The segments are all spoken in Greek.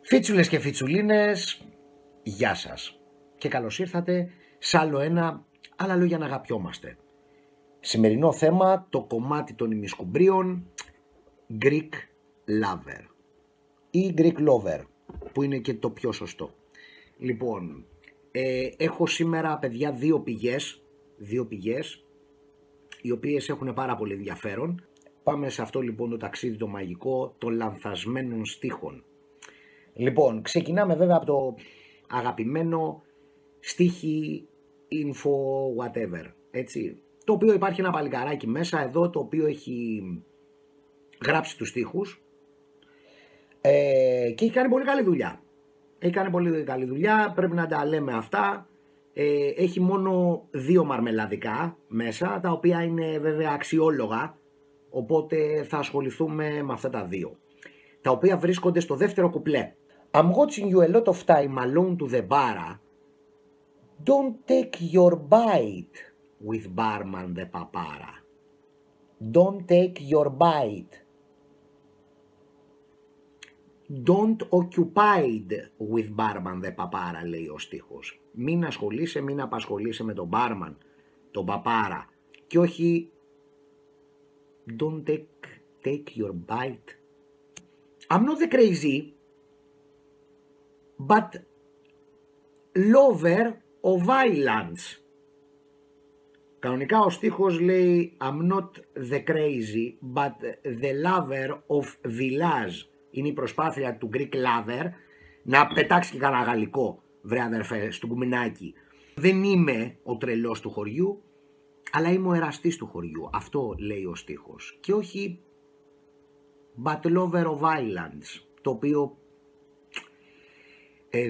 Φίτσουλες και φιτσουλίνες, γεια σας και καλώς ήρθατε σε άλλο ένα «Άλλα λόγια να αγαπιόμαστε». Σημερινό θέμα, το κομμάτι των ημισκουμπρίων Greek Lover ή Greek Lover, που είναι και το πιο σωστό. Λοιπόν, έχω σήμερα, παιδιά, δύο πηγές οι οποίες έχουν πάρα πολύ ενδιαφέρον. Πάμε σε αυτό λοιπόν το ταξίδι το μαγικό των λανθασμένων στίχων. Λοιπόν, ξεκινάμε βέβαια από το αγαπημένο στίχη info whatever, έτσι, το οποίο υπάρχει ένα παλικαράκι μέσα εδώ, το οποίο έχει γράψει τους στίχους και έχει κάνει πολύ καλή δουλειά. Πρέπει να τα λέμε αυτά. Έχει μόνο 2 μαρμελαδικά μέσα, τα οποία είναι βέβαια αξιόλογα, οπότε θα ασχοληθούμε με αυτά τα 2, τα οποία βρίσκονται στο δεύτερο κουπλέ. I'm watching you a lot of time alone to the bar. Don't take your bite with barman the papara. Don't take your bite. Don't occupied with barman the papara, λέει ο στίχος. Μην ασχολείσαι, μην απασχολείσαι με τον barman, τον παπάρα. Και όχι don't take your bite. I'm not the crazy, but lover of violence. Κανονικά ο στίχος λέει I'm not the crazy, but the lover of village. Είναι η προσπάθεια του Greek Lover να πετάξει και κανένα γαλλικό, βρε αδερφέ, στο κουμινάκι. Δεν είμαι ο τρελός του χωριού, αλλά είμαι ο εραστής του χωριού. Αυτό λέει ο στίχος. Και όχι but lover of violence, το οποίο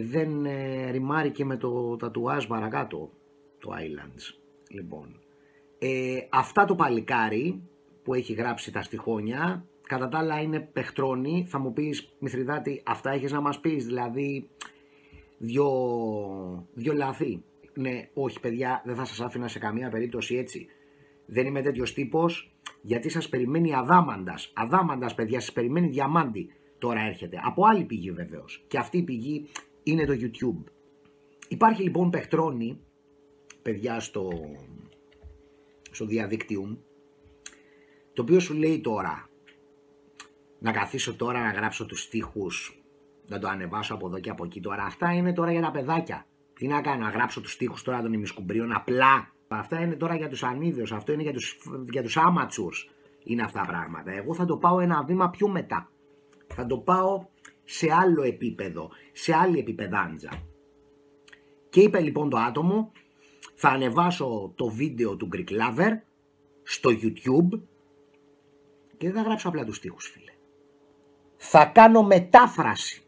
δεν ρημάρει και με το τατουάζ παρακάτω, το Islands. Λοιπόν, αυτά το παλικάρι που έχει γράψει τα στιχόνια, κατά τα άλλα είναι παιχτρώνει. Θα μου πεις, Μηθριδάτη, αυτά έχεις να μας πεις, δηλαδή δυο λαθή. Ναι, όχι παιδιά, δεν θα σας άφηνα σε καμία περίπτωση έτσι. Δεν είμαι τέτοιος τύπος, γιατί σας περιμένει αδάμαντας. Αδάμαντας, παιδιά, σας περιμένει διαμάντη. Τώρα έρχεται, από άλλη πηγή βεβαίως. Και αυτή η πηγή είναι το YouTube. Υπάρχει λοιπόν παιχτρώνει, παιδιά, στο διαδίκτυο, το οποίο σου λέει τώρα να καθίσω τώρα να γράψω τους στίχους, να το ανεβάσω από εδώ και από εκεί. Τώρα αυτά είναι τώρα για τα παιδάκια. Τι να κάνω, να γράψω τους στίχους τώρα των ημισκουμπρίων απλά? Αυτά είναι τώρα για τους ανίδεους, αυτό είναι για τους amateurs, είναι αυτά τα πράγματα. Εγώ θα το πάω ένα βήμα πιο μετά. Θα το πάω σε άλλο επίπεδο, σε άλλη επίπεδάντζα. Και είπε λοιπόν το άτομο, θα ανεβάσω το βίντεο του Greek Lover στο YouTube και δεν θα γράψω απλά τους στίχους, φίλε. Θα κάνω μετάφραση.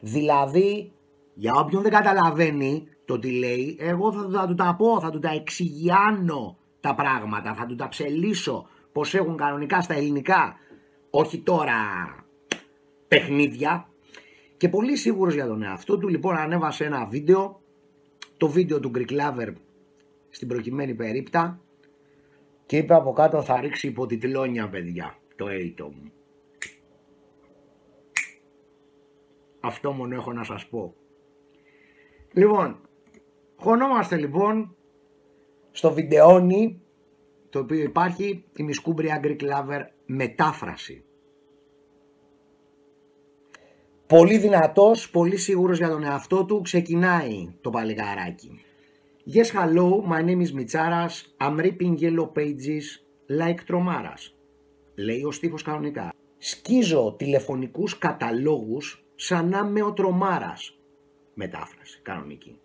Δηλαδή, για όποιον δεν καταλαβαίνει το τι λέει, εγώ θα του τα πω, θα του τα εξηγιάνω τα πράγματα, θα του τα ψελίσω πως έχουν κανονικά στα ελληνικά, όχι τώρα παιχνίδια. Και πολύ σίγουρος για τον εαυτό του, λοιπόν, ανέβασε ένα βίντεο, το βίντεο του Greek Lover στην προκειμένη περίπτα, και είπε από κάτω θα ρίξει υποτιτλόνια, παιδιά, το έιτο μου. Αυτό μόνο έχω να σας πω. Λοιπόν, χωνόμαστε λοιπόν στο βιντεόνι, το οποίο υπάρχει, η Μισκούμπρια Greek Lover μετάφραση. Πολύ δυνατός, πολύ σίγουρος για τον εαυτό του, ξεκινάει το παλικαράκι. Yes, hello, my name is Mitsaras, I'm ripping yellow pages like Tromaras. Λέει ο στίχος κανονικά. Σκίζω τηλεφωνικούς καταλόγους σαν να είμαι ο Τρομάρας. Μετάφραση, κανονική.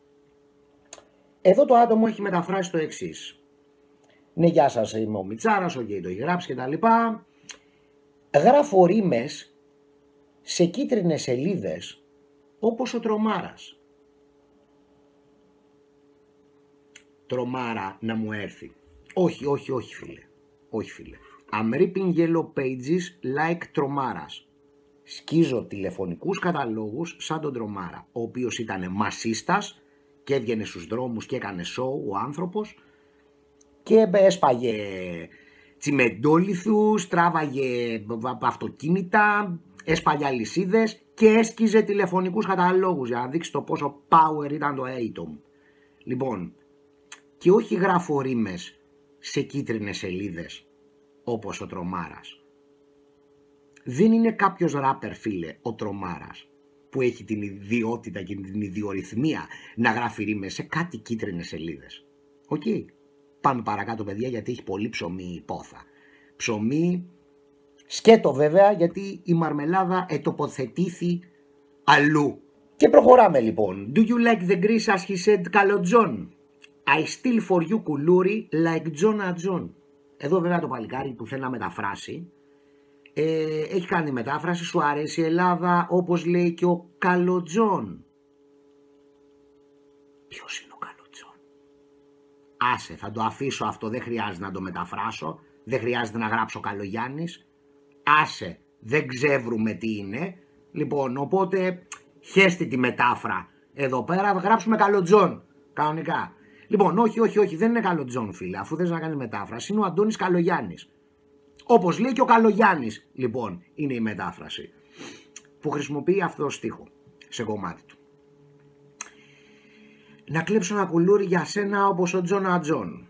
Εδώ το άτομο έχει μεταφράσει το εξής. Ναι, γεια σας, είμαι ο Μιτσάρας, ο το έχει γράψει και τα λοιπά. Γράφω ρήμες σε κίτρινες σελίδες όπως ο Τρομάρας. Τρομάρα να μου έρθει. Όχι φίλε. Όχι φίλε. I'm ripping yellow pages like Τρομάρας. Σκίζω τηλεφωνικούς καταλόγους σαν τον Τρομάρα, ο οποίος ήταν μασίστας και έβγαινε στους δρόμους και έκανε show ο άνθρωπος και έσπαγε τσιμεντόλιθους, τράβαγε αυτοκίνητα, έσπαγε αλυσίδες και έσκιζε τηλεφωνικούς καταλόγους για να δείξει το πόσο power ήταν το Atom. Λοιπόν, και όχι γράφω ρήμες σε κίτρινες σελίδες όπως ο Τρομάρας. Δεν είναι κάποιος ράπερ, φίλε, ο Τρομάρας, που έχει την ιδιότητα και την ιδιορυθμία να γράφει ρήμες σε κάτι κίτρινες σελίδες. Οκ. Πάμε παρακάτω, παιδιά, γιατί έχει πολύ ψωμί η πόθα. Ψωμί σκέτο βέβαια, γιατί η μαρμελάδα ετοποθετήθη αλλού. Και προχωράμε λοιπόν. Do you like the grease as he said, Καλοτζόν? I steal for you κουλούρι like Jonah John. Εδώ βέβαια το παλικάρι που θέλει να μεταφράσει έχει κάνει μετάφραση, σου αρέσει η Ελλάδα όπως λέει και ο Καλοτζόν. Ποιος είναι ο Καλοτζόν? Άσε, θα το αφήσω αυτό, δεν χρειάζεται να το μεταφράσω, δεν χρειάζεται να γράψω Καλογιάννης. Άσε, δεν ξεύρουμε τι είναι. Λοιπόν, οπότε χέστη τη μετάφρα εδώ πέρα, θα γράψουμε Καλοτζόν κανονικά. Λοιπόν, όχι, δεν είναι Καλοτζόν, φίλε, αφού θες να κάνεις μετάφραση, είναι ο Αντώνης Καλογιάννης. Όπως λέει και ο Καλογιάννης, λοιπόν, είναι η μετάφραση που χρησιμοποιεί αυτό το στίχο σε κομμάτι του. Να κλέψω ένα κουλούρι για σένα όπως ο Τζόνα Τζον,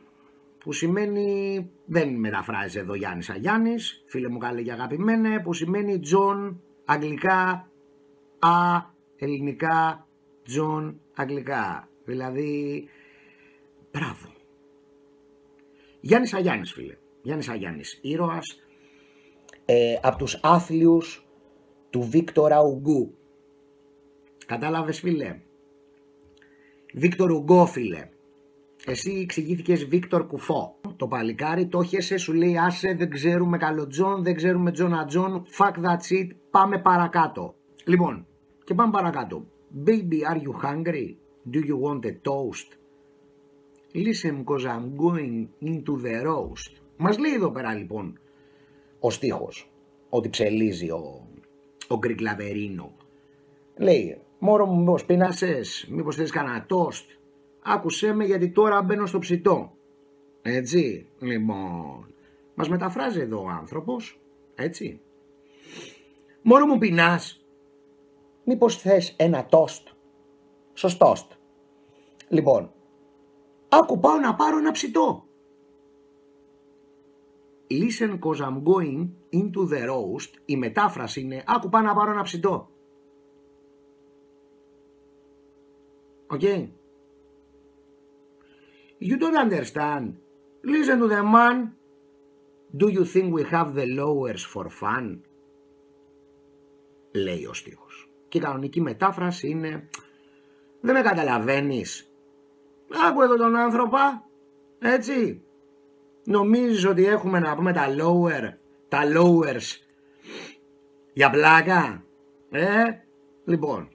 που σημαίνει, δεν μεταφράζει εδώ Γιάννης Αγιάννης, φίλε μου καλέ και αγαπημένε, που σημαίνει Τζον αγγλικά, ελληνικά, Τζον αγγλικά, δηλαδή, μπράβο. Γιάννης Αγιάννης, φίλε. Γιάννης Αγιάννης, ήρωας από τους άθλιους του Βίκτορα Ουγκού. Κατάλαβες, φίλε? Βίκτορ Ουγκό, φίλε. Εσύ εξηγήθηκες Βίκτορ Κουφό. Το παλικάρι το έχεσαι, σου λέει άσε, δεν ξέρουμε Καλοτζόν, δεν ξέρουμε Τζόνα Τζον, fuck that shit, πάμε παρακάτω. Λοιπόν, και πάμε παρακάτω. Baby, are you hungry? Do you want a toast? Listen, cause I'm going into the roast. Μας λέει εδώ πέρα λοιπόν ο στίχος ότι ψελίζει ο Γκρικλαβερίνο. Λέει, μόρο μου, μήπως πεινάσες, μήπως θέλεις κανένα τόστ? Άκουσέ με γιατί τώρα μπαίνω στο ψητό. Έτσι, λοιπόν, μας μεταφράζει εδώ ο άνθρωπος, έτσι. Μόρο μου, πεινάς, μήπως θες ένα τόστ? Σωστόστ. Λοιπόν, άκου, πάω να πάρω ένα ψητό. Listen cause I'm going into the roast. Η μετάφραση είναι άκου, πάω να πάρω ένα ψητό. Okay. You don't understand. Listen to the man. Do you think we have the lowers for fun? Λέει ο στίχος. Και η κανονική μετάφραση είναι δεν με καταλαβαίνεις? Άκου εδώ τον άνθρωπα. Έτσι. Νομίζεις ότι έχουμε να πούμε τα lowers για πλάκα? Λοιπόν.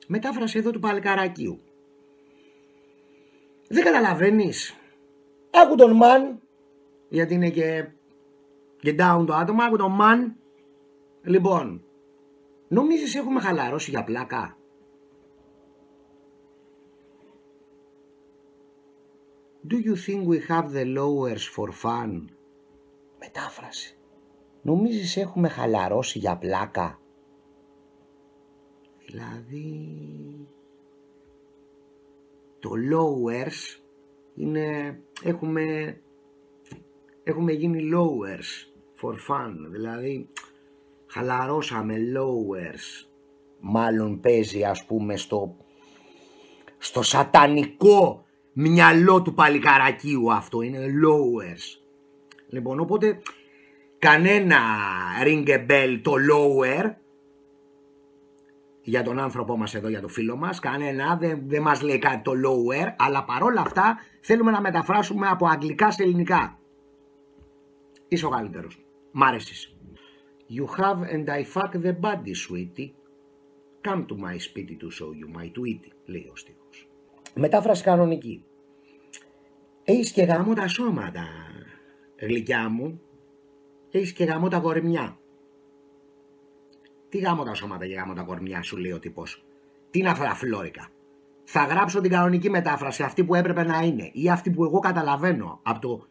Μετάφραση εδώ του παλικαρακίου. Δεν καταλαβαίνεις? Άκου τον man, γιατί είναι και down το άτομο, άκου τον man. Λοιπόν, νομίζεις έχουμε χαλαρώσει για πλάκα? Do you think we have the lowers for fun? Μετάφραση. Νομίζεις έχουμε χαλαρώσει για πλάκα? Δηλαδή, το lowers είναι, έχουμε γίνει lowers for fun, δηλαδή χαλαρώσαμε lowers. Μάλλον παίζει ας πούμε στο σατανικό μυαλό του παλικαρακίου αυτό, είναι lowers. Λοιπόν, οπότε κανένα ring a bell το lower για τον άνθρωπό μας εδώ, για το φίλο μας, κανένα, δεν μας λέει κάτι το lower, αλλά παρόλα αυτά θέλουμε να μεταφράσουμε από αγγλικά σε ελληνικά. Είσαι ο καλύτερος. Μ' άρεσες. You have and I fuck the body, sweetie. Come to my σπίτι to show you my tweety, λέει ο στίχος. Μετάφραση κανονική. Έχεις και γάμο τα σώματα, γλυκιά μου. Έχεις και γάμο τα κορμιά. Τι γάμο τα σώματα και γάμο τα κορμιά, σου λέει ο τύπος. Τι είναι αυτά τα φλόρικα? Θα γράψω την κανονική μετάφραση, αυτή που έπρεπε να είναι, ή αυτή που εγώ καταλαβαίνω από το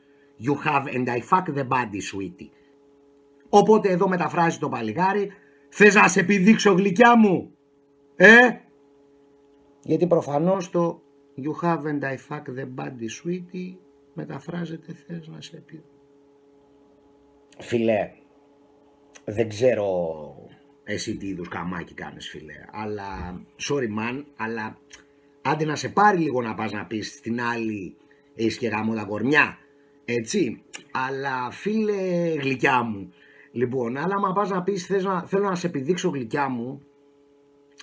You have and I fuck the body, sweetie. Οπότε εδώ μεταφράζει το παλικάρι, θες να σε επιδείξω γλυκιά μου, Γιατί προφανώς το you haven't I fuck the body sweetie μεταφράζεται θες να σε επιδείξω. Φίλε, δεν ξέρω εσύ τι είδους καμάκι κάνεις φίλε, αλλά sorry man, αλλά άντε να σε πάρει λίγο να πας να πεις στην άλλη έχεις και γάμο τα κορμιά, έτσι, αλλά φίλε γλυκιά μου. Λοιπόν, αλλά άμα πας να πεις θέλω να σε επιδείξω γλυκιά μου,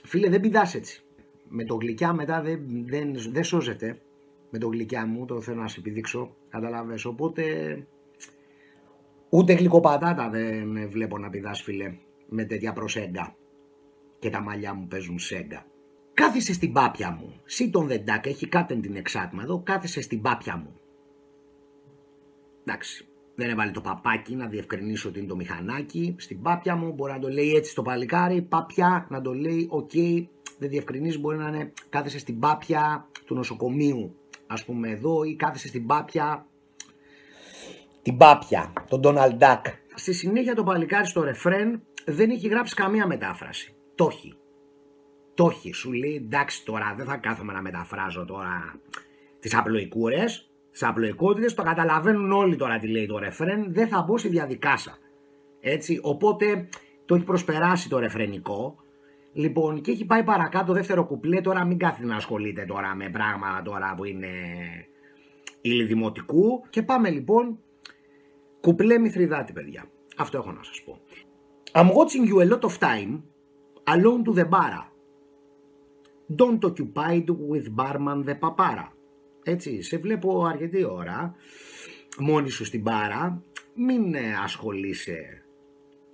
φίλε δεν πηδάς έτσι. Με το γλυκιά μετά δεν σώζεται, με το γλυκιά μου το θέλω να σε επιδείξω, καταλαβες, οπότε ούτε γλυκοπατάτα δεν βλέπω να πηδάς φίλε με τέτοια προσέγγα και τα μαλλιά μου παίζουν σέγγα. Κάθισε στην πάπια μου, σύ τον δεντάκα, έχει κάτεν την εξάτμα εδώ, κάθισε στην πάπια μου. Εντάξει, δεν έβαλε το παπάκι να διευκρινίσω ότι είναι το μηχανάκι, στην πάπια μου, μπορεί να το λέει έτσι στο παλικάρι, πάπια, να το λέει οκ, δεν διευκρινίζει, μπορεί να είναι κάθισε στην πάπια του νοσοκομείου, ας πούμε εδώ, ή κάθισε στην πάπια, την πάπια, τον Donald Duck. Στη συνέχεια το παλικάρι στο ρεφρέν δεν έχει γράψει καμία μετάφραση. Το έχει, σου λέει εντάξει τώρα δεν θα κάθομαι να μεταφράζω τώρα τις απλοϊκούρες, τις απλοϊκότητες, το καταλαβαίνουν όλοι τώρα τι λέει το ρεφρέν, δεν θα μπω στη διαδικάσα. Έτσι, οπότε το έχει προσπεράσει το ρεφρενικό. Λοιπόν, και έχει πάει παρακάτω δεύτερο κουπλέ, τώρα μην κάθεται να ασχολείται τώρα με πράγματα τώρα που είναι ηλιδημοτικού. Και πάμε λοιπόν, κουπλέ Μηθριδάτη παιδιά, αυτό έχω να σας πω. I'm watching you a lot of time, alone to the bar. Don't occupied with barman the papara. Έτσι, σε βλέπω αρκετή ώρα, μόνη σου στην μπάρα, μην ασχολείσαι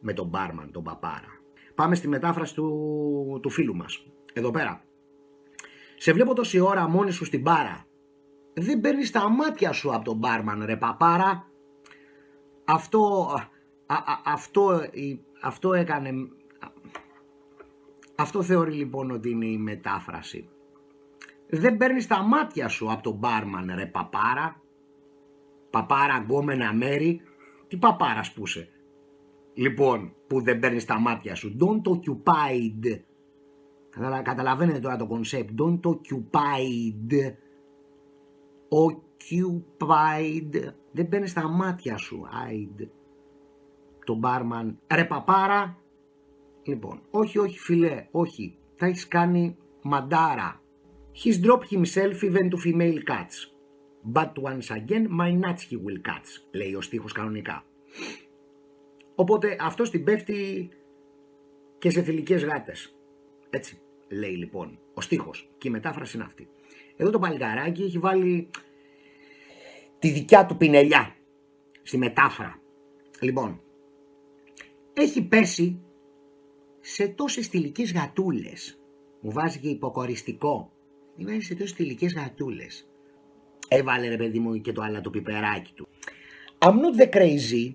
με τον barman, τον παπάρα. Πάμε στη μετάφραση του φίλου μας, εδώ πέρα. Σε βλέπω τόση ώρα μόνη σου στην μπάρα, δεν παίρνεις τα μάτια σου από τον barman ρε παπάρα. Αυτό έκανε... Αυτό θεωρεί λοιπόν ότι είναι η μετάφραση. Δεν παίρνεις τα μάτια σου από τον μπάρμαν ρε παπάρα. Παπάρα γκόμενα μέρη. Τι παπάρας που είσαι. Λοιπόν, που δεν παίρνεις τα μάτια σου. Don't occupied. Καταλαβαίνετε τώρα το concept. Don't occupied. Occupied. Δεν παίρνεις τα μάτια σου. Eyed. Το μπάρμαν ρε παπάρα. Λοιπόν, όχι φιλέ, όχι. Θα έχεις κάνει μαντάρα. He's dropped himself even to female cats. But once again my nuts he will catch. Λέει ο στίχος κανονικά. Οπότε αυτός την πέφτει και σε θηλυκές γάτες. Έτσι λέει λοιπόν ο στίχος. Και η μετάφραση είναι αυτή. Εδώ το παλικαράκι έχει βάλει τη δικιά του πινελιά στη μετάφρα. Λοιπόν, έχει πέσει σε τόσες θηλυκές γατούλες. Μου βάζει και υποκοριστικό. Είμαι σε τόσες θηλυκές γατούλες. Έβαλε ρε παιδί μου και το άλλο το πιπεράκι του. I'm not the crazy,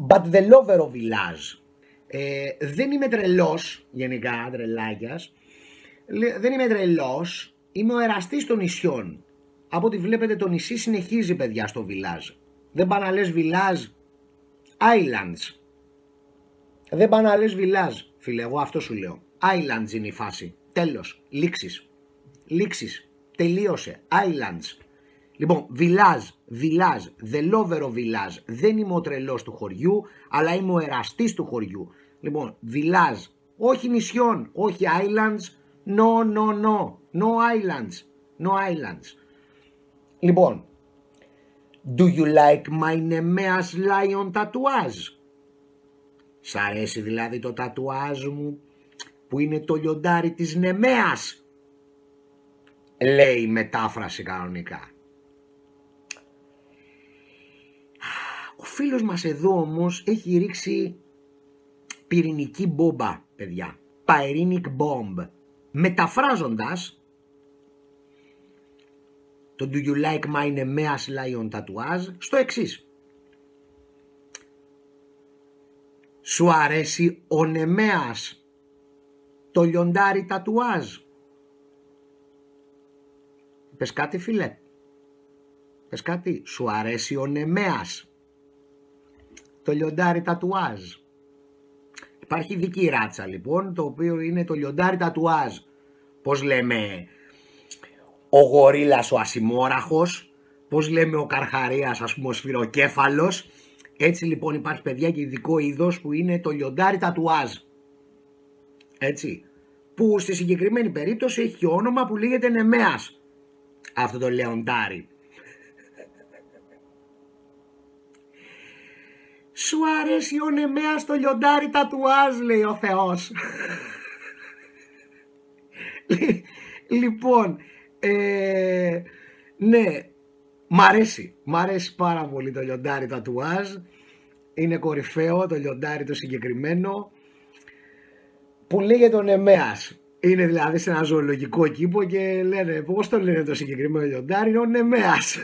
but the lover of village. Δεν είμαι τρελός, γενικά τρελάκιας. Δεν είμαι τρελός, είμαι ο εραστής των νησιών. Από ό,τι βλέπετε το νησί συνεχίζει παιδιά στο village. Δεν πάνε να λες village, islands. Δεν πάνε να λες village, φίλε, εγώ αυτό σου λέω. Islands είναι η φάση. Τέλος. Λήξεις. Τελείωσε. Islands. Λοιπόν, village. The lover of village. Δεν είμαι ο τρελός του χωριού, αλλά είμαι ο εραστής του χωριού. Λοιπόν, village. Όχι νησιών, όχι islands. No islands. Λοιπόν, do you like my Nemeas lion tattooage? Σ' αρέσει δηλαδή το τατουάζ μου που είναι το λιοντάρι της Νεμέας, λέει η μετάφραση κανονικά. Ο φίλος μας εδώ όμως έχει ρίξει πυρηνική μπόμπα παιδιά, pyrenic bomb, μεταφράζοντας το do you like my Nemeas lion tattooage στο εξής. Σου αρέσει ο Νεμέας το λιοντάρι τατουάζ? Πες κάτι φίλε. Πες κάτι. Σου αρέσει ο Νεμέας? Το λιοντάρι τατουάζ. Υπάρχει ειδική ράτσα λοιπόν, το οποίο είναι το λιοντάρι τατουάζ. Πώς λέμε ο γορίλας ο ασημόραχος, πώς λέμε ο καρχαρίας ας πούμε ο σφυροκέφαλος. Έτσι λοιπόν υπάρχει παιδιά και ειδικό είδος που είναι το λιοντάρι τατουάζ. Έτσι. Που στη συγκεκριμένη περίπτωση έχει και όνομα που λέγεται Νεμέας. Αυτό το λιοντάρι. Σου αρέσει ο Νεμέας το λιοντάρι τατουάζ, λέει ο Θεός. Λοιπόν, ναι, μ' αρέσει πάρα πολύ το λιοντάρι τατουάζ. Είναι κορυφαίο το λιοντάρι το συγκεκριμένο που λέγεται ο Νεμέας. Είναι δηλαδή σε ένα ζωολογικό κήπο και λένε πώς το λένε το συγκεκριμένο λιοντάρι, είναι ο Νεμέας.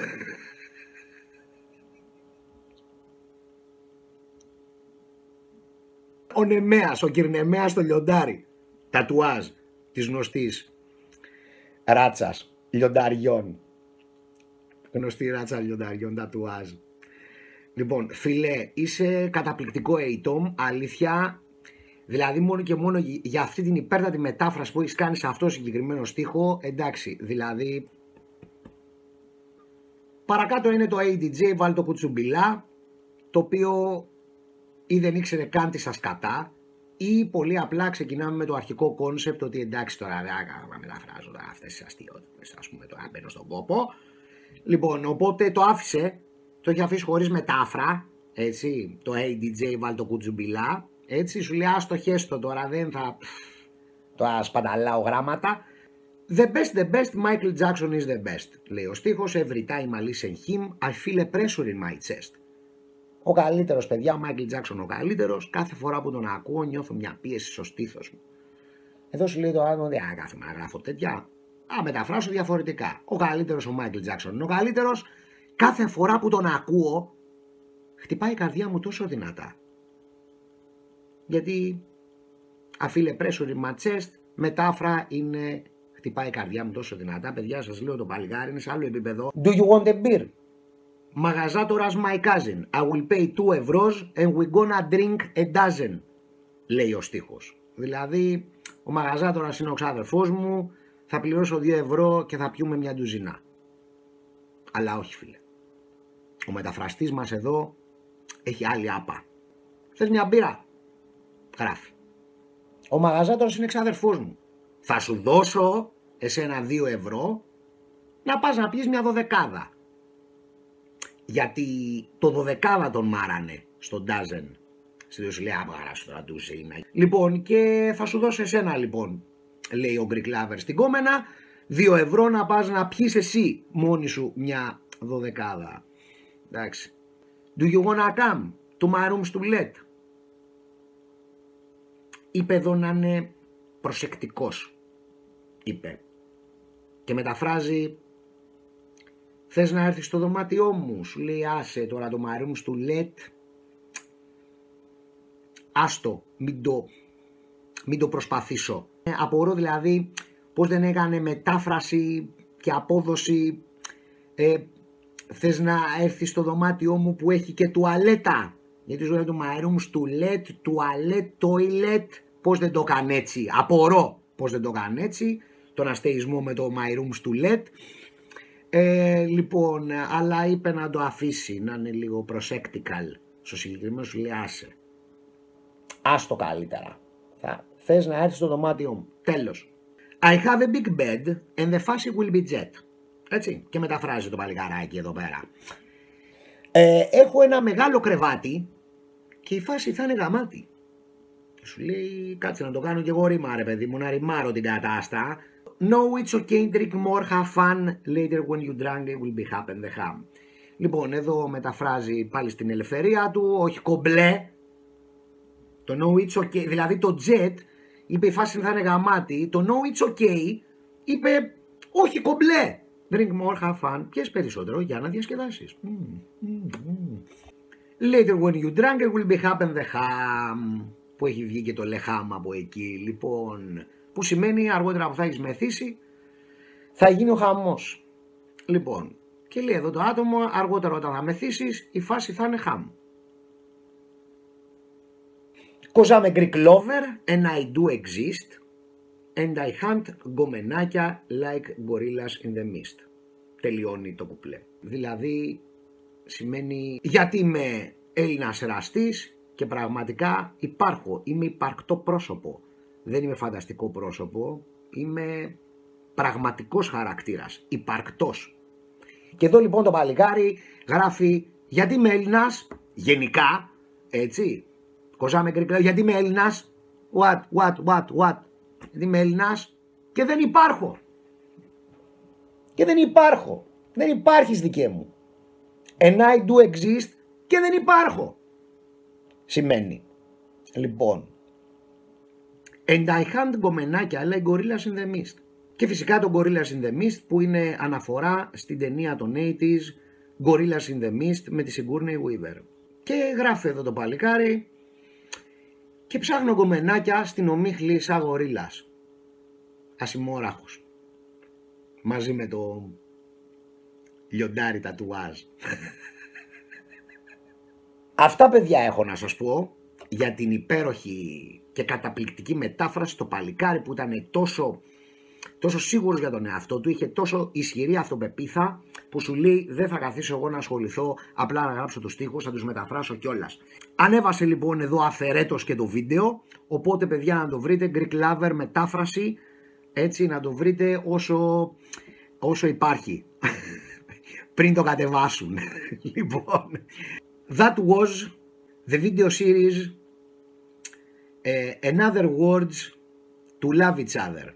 Ο Νεμέας, ο Κυρνεμέας το λιοντάρι. Τατουάζ της γνωστής ράτσας λιονταριών. Γνωστή ράτσα λιονταριών τατουάζ. Λοιπόν, φίλε, είσαι καταπληκτικό ATOM, αλήθεια. Δηλαδή μόνο και μόνο για αυτή την υπέρτατη μετάφραση που έχεις κάνει σε αυτό το συγκεκριμένο στίχο, εντάξει, δηλαδή παρακάτω είναι το ADJ, βάλει το κουτσουμπιλά, το οποίο ή δεν ήξερε καν τι σας κατά, ή πολύ απλά ξεκινάμε με το αρχικό κόνσεπτ ότι εντάξει τώρα δεν μεταφράζω αυτές τις αστείωτες, ας πούμε τώρα μπαίνω στον κόπο. Λοιπόν, οπότε το άφησε, το έχει αφήσει χωρίς μετάφρα, έτσι, το ADJ βάλει το κουτσουμπιλά. Έτσι σου λέει άστο χέστο τώρα, δεν θα τώρα σπαταλάω γράμματα. The best, Michael Jackson is the best, λέει ο στίχος. Every time I listen him, I feel a pressure in my chest. Ο καλύτερος παιδιά, ο Michael Jackson ο καλύτερος. Κάθε φορά που τον ακούω νιώθω μια πίεση στο στήθος μου. Εδώ σου λέει το άτομο, δεν κάθομαι να γράφω τέτοια. Μεταφράσω διαφορετικά. Ο καλύτερος ο Michael Jackson είναι ο καλύτερος. Κάθε φορά που τον ακούω, χτυπάει η καρδιά μου τόσο δυνατά. Γιατί αφήνε pressure in my chest, μετάφρα είναι χτυπάει η καρδιά μου τόσο δυνατά. Παιδιά, σας λέω το παλιγάρι είναι σε άλλο επίπεδο. Do you want a beer? Μαγαζάτορας my cousin. I will pay 2 euros and we gonna drink a dozen. Λέει ο στίχος. Δηλαδή, ο μαγαζάτορας είναι ο ξάδερφός μου, θα πληρώσω 2 ευρώ και θα πιούμε μια ντουζινά. Αλλά όχι φίλε. Ο μεταφραστής μας εδώ έχει άλλη άπα. Θες μια μπύρα? Γράφει. Ο μαγαζάτορας είναι ξάδερφός μου. Θα σου δώσω εσένα 2 ευρώ να πας να πιεις μια δωδεκάδα. Γιατί το δωδεκάδα τον μάρανε στον dozen. Στην σου λέει απαγαράσου τώρα του είναι. Λοιπόν και θα σου δώσω εσένα λοιπόν, λέει ο Greek Lover στην κόμενα, 2 ευρώ να πας να πιεις εσύ μόνη σου μια δωδεκάδα. Εντάξει. Do you wanna come to my rooms to let? Είπε εδώ να είναι προσεκτικός. Είπε. Και μεταφράζει, θες να έρθεις στο δωμάτιό μου? Σου λέει άσε τώρα το my rooms to let. Άστο, μην το προσπαθήσω. Απορώ δηλαδή πως δεν έκανε μετάφραση και απόδοση. Θες να έρθεις στο δωμάτιό μου που έχει και τουαλέτα? Γιατί σου λέει το my rooms to let, τουαλέτ, toilet. Πώς δεν το έκανε έτσι? Απορώ πώς δεν το έκανε έτσι. Τον αστεϊσμό με το my rooms to let. Λοιπόν, αλλά είπε να το αφήσει, να είναι λίγο prosectical. Στο συγκεκριμένο σου λέει άσε. Άστο καλύτερα. Θες να έρθεις στο δωμάτιό μου. Τέλος. I have a big bed and the fussy will be jet. Έτσι. Και μεταφράζει το παλικαράκι εδώ πέρα. Έχω ένα μεγάλο κρεβάτι και η φάση θα είναι γαμάτη. Σου λέει κάτσε να το κάνω και εγώ ρήμα ρε παιδί μου, να ρημάρω την κατάστα. No, it's okay, drink more, have fun. Later when you drunk it will be happen the ham. Λοιπόν, εδώ μεταφράζει πάλι στην ελευθερία του, όχι κομπλέ. Το no, it's okay, δηλαδή το jet είπε η φάση θα είναι γαμάτη. Το no, it's okay είπε όχι κομπλέ. Drink more, have fun. Πιες περισσότερο για να διασκεδάσεις. Later when you drunk it will be happen the ham. Που έχει βγει και το λεχάμα από εκεί. Λοιπόν, που σημαίνει αργότερα που θα έχεις μεθύσει θα γίνει ο χαμός. Λοιπόν, και λέει εδώ το άτομο αργότερα όταν θα μεθύσεις η φάση θα είναι χαμ. Cause I'm a Greek lover and I do exist and I hunt γκομενάκια like gorillas in the mist. Τελειώνει το κουπλέ. Δηλαδή σημαίνει γιατί είμαι Έλληνας εραστής και πραγματικά υπάρχω. Είμαι υπαρκτό πρόσωπο. Δεν είμαι φανταστικό πρόσωπο. Είμαι πραγματικός χαρακτήρας. Υπαρκτός. Και εδώ λοιπόν το παλικάρι γράφει γιατί είμαι Έλληνας. Γενικά. Έτσι. Κοζάμε γκρικά. Γιατί είμαι Έλληνας. What. Γιατί είμαι Έλληνας και δεν υπάρχω. Και δεν υπάρχω. Δεν υπάρχεις δικαί μου. And I do exist και δεν υπάρχω. Σημαίνει. Λοιπόν. And I hunt γκομενάκια like gorillas in the mist. Και φυσικά το Gorillas in the Mist που είναι αναφορά στην ταινία των 80's Gorillas in the Mist με τη Sigourney Weaver. Και γράφει εδώ το παλικάρι και ψάχνω γκομενάκια στην ομίχλη σαν γορίλας. Ασημόραχος. Μαζί με το λιοντάρι τατουάζ. Αυτά παιδιά έχω να σας πω για την υπέροχη και καταπληκτική μετάφραση, το παλικάρι που ήταν τόσο σίγουρος για τον εαυτό του, είχε τόσο ισχυρή αυτοπεποίθα που σου λέει δεν θα καθίσω εγώ να ασχοληθώ απλά να γράψω τους στίχους, θα τους μεταφράσω κιόλας. Ανέβασε λοιπόν εδώ αφαιρέτως και το βίντεο, οπότε παιδιά να το βρείτε, Greek Lover μετάφραση, έτσι να το βρείτε όσο υπάρχει, πριν το κατεβάσουν. Λοιπόν, that was the video series Another Words to Love Each Other.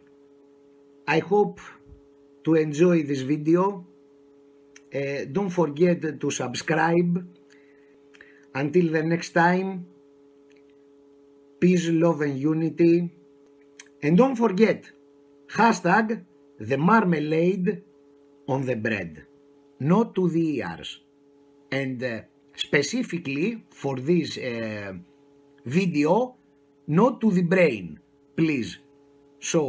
I hope to enjoy this video. Don't forget to subscribe. Until the next time, peace, love and unity. And don't forget, hashtag the marmalade on the bread, not to the ears. And specifically for this video, not to the brain, please. So